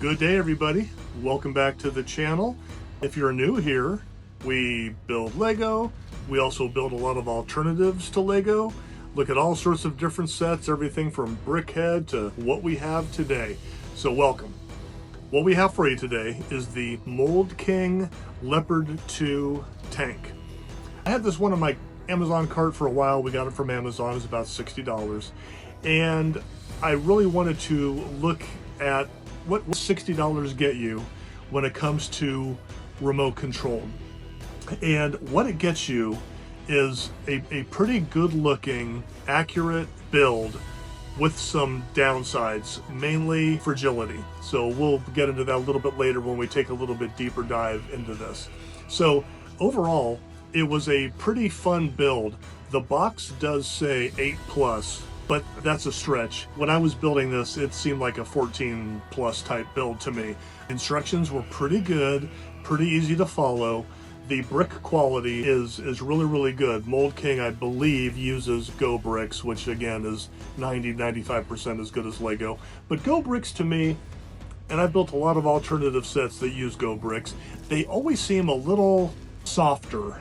Good day, everybody. Welcome back to the channel. If you're new here, we build Lego. We also build a lot of alternatives to Lego. Look at all sorts of different sets, everything from Brickhead to what we have today. So welcome. What we have for you today is the Mould King Leopard 2 tank. I had this one on my Amazon cart for a while. We got it from Amazon. It's about $60. And I really wanted to look at what $60 get you when it comes to remote control. And what it gets you is a pretty good looking, accurate build with some downsides, mainly fragility. So we'll get into that a little bit later when we take a little bit deeper dive into this. So overall, it was a pretty fun build. The box does say 8+, but that's a stretch. When I was building this, it seemed like a 14+ type build to me. Instructions were pretty good, pretty easy to follow. The brick quality is really good. Mould King, I believe, uses Go bricks, which again is 90-95% as good as Lego. But Go bricks to me, and I've built a lot of alternative sets that use Go bricks, they always seem a little softer.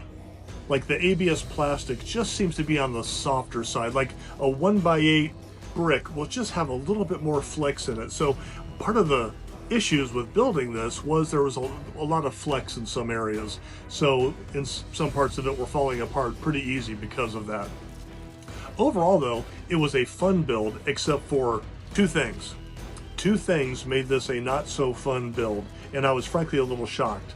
Like the ABS plastic just seems to be on the softer side. Like a 1x8 brick will just have a little bit more flex in it. So part of the issues with building this was there was a lot of flex in some areas. So in some parts of it were falling apart pretty easy because of that. Overall though, it was a fun build except for two things. Two things made this a not so fun build, and I was frankly a little shocked.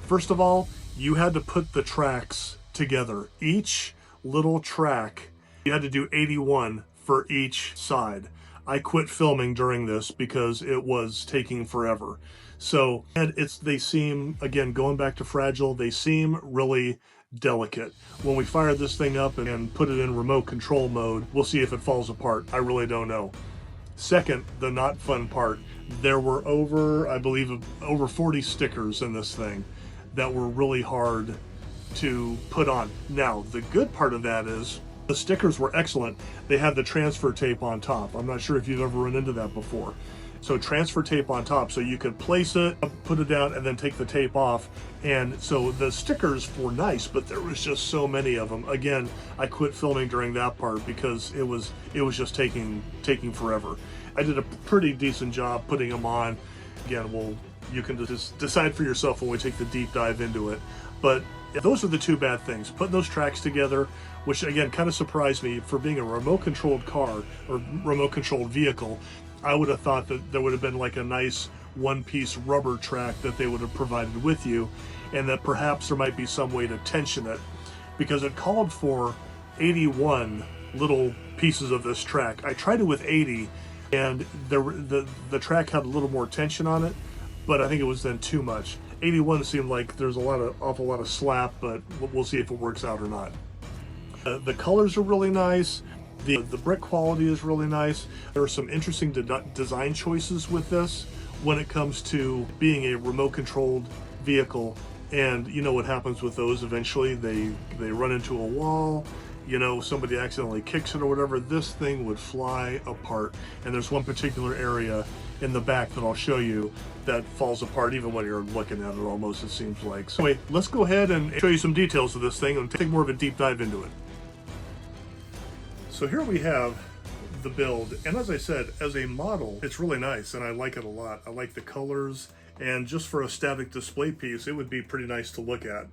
First of all, you had to put the tracks together. Each little track, you had to do 81 for each side. I quit filming during this because it was taking forever. So, and they seem, again, going back to fragile, they seem really delicate. When we fire this thing up and put it in remote control mode, we'll see if it falls apart. I really don't know. Second, the not fun part, there were I believe, over 40 stickers in this thing that were really hard to put on. Now, the good part of that is the stickers were excellent. They had the transfer tape on top. I'm not sure if you've ever run into that before. So transfer tape on top, so you could place it, put it down, and then take the tape off. And so the stickers were nice, but there was just so many of them. Again, I quit filming during that part because it was just taking forever. I did a pretty decent job putting them on. Again, you can just decide for yourself when we take the deep dive into it. But those are the two bad things. Putting those tracks together, which again kind of surprised me for being a remote controlled car or remote controlled vehicle. I would have thought that there would have been like a nice one-piece rubber track that they would have provided with you, and that perhaps there might be some way to tension it, because it called for 81 little pieces of this track. I tried it with 80, and the track had a little more tension on it, but I think it was then too much. 81 seemed like there's awful lot of slap, but we'll see if it works out or not. The colors are really nice. The brick quality is really nice. There are some interesting design choices with this when it comes to being a remote controlled vehicle. And you know what happens with those eventually. They run into a wall, somebody accidentally kicks it or whatever, this thing would fly apart. And there's one particular area in the back that I'll show you that falls apart even when you're looking at it almost, it seems like. So anyway, let's go ahead and show you some details of this thing and take more of a deep dive into it. So here we have the build, and as I said, as a model, it's really nice and I like it a lot. I like the colors, and just for a static display piece, it would be pretty nice to look at.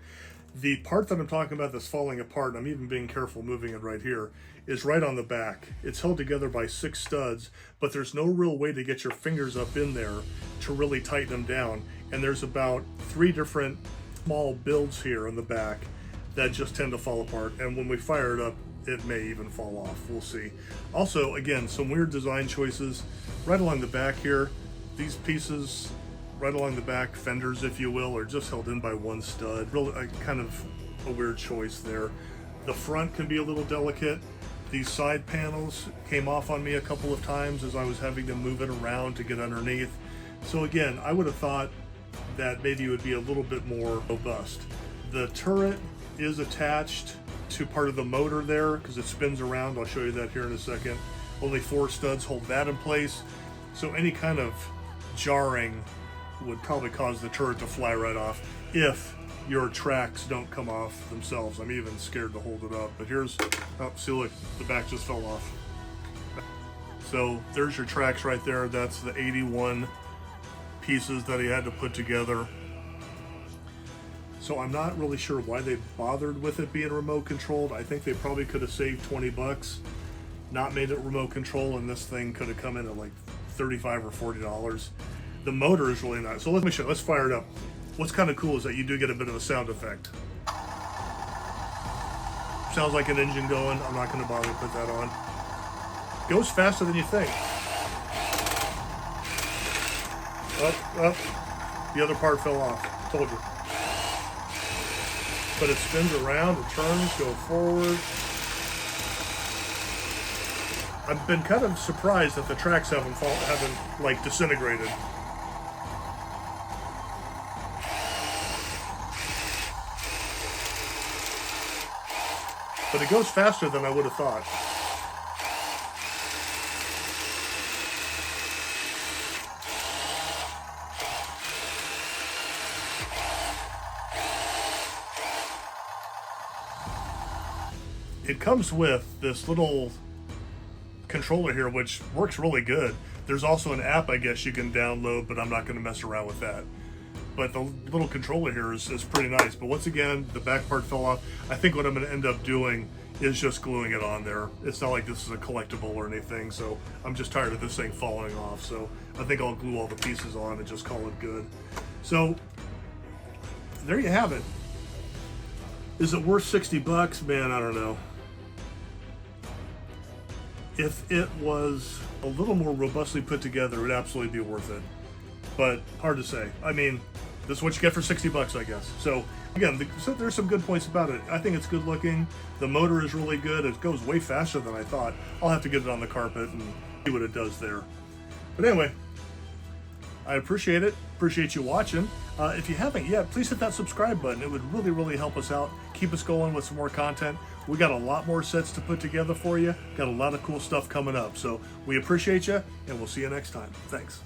The part that I'm talking about that's falling apart, I'm even being careful moving it right here, is right on the back. It's held together by 6 studs, but there's no real way to get your fingers up in there to really tighten them down. And there's about 3 different small builds here in the back that just tend to fall apart. And when we fire it up, it may even fall off. We'll see. Also, again, some weird design choices right along the back here. These pieces right along the back, fenders if you will, are just held in by 1 stud. Really kind of a weird choice there. The front can be a little delicate. These side panels came off on me a couple of times as I was having to move it around to get underneath. So again, I would have thought that maybe it would be a little bit more robust. The turret is attached to part of the motor there because it spins around. I'll show you that here in a second. Only 4 studs hold that in place. So any kind of jarring would probably cause the turret to fly right off if your tracks don't come off themselves. I'm even scared to hold it up, but here's, oh, see, look, the back just fell off. So there's your tracks right there. That's the 81 pieces that he had to put together. So I'm not really sure why they bothered with it being remote controlled. I think they probably could have saved 20 bucks, not made it remote control, and this thing could have come in at like $35 or $40. The motor is really nice. So let me show you. Let's fire it up. What's kind of cool is that you do get a bit of a sound effect. Sounds like an engine going. I'm not going to bother to put that on. Goes faster than you think. Up. The other part fell off. Told you. But it spins around, it turns, go forward. I've been kind of surprised that the tracks haven't like disintegrated. But it goes faster than I would have thought. It comes with this little controller here, which works really good. There's also an app, I guess, you can download, but I'm not going to mess around with that. But the little controller here is pretty nice. But once again, the back part fell off. I think what I'm going to end up doing is just gluing it on there. It's not like this is a collectible or anything, so I'm just tired of this thing falling off. So I think I'll glue all the pieces on and just call it good. So there you have it. Is it worth 60 bucks? Man, I don't know. If it was a little more robustly put together, it would absolutely be worth it. But hard to say. I mean, this is what you get for 60 bucks, I guess. So again, there's some good points about it. I think it's good looking. The motor is really good. It goes way faster than I thought. I'll have to get it on the carpet and see what it does there. But anyway, I appreciate it. Appreciate you watching. If you haven't yet, please hit that subscribe button. It would really, really help us out. Keep us going with some more content. We got a lot more sets to put together for you. Got a lot of cool stuff coming up. So we appreciate you, and we'll see you next time. Thanks.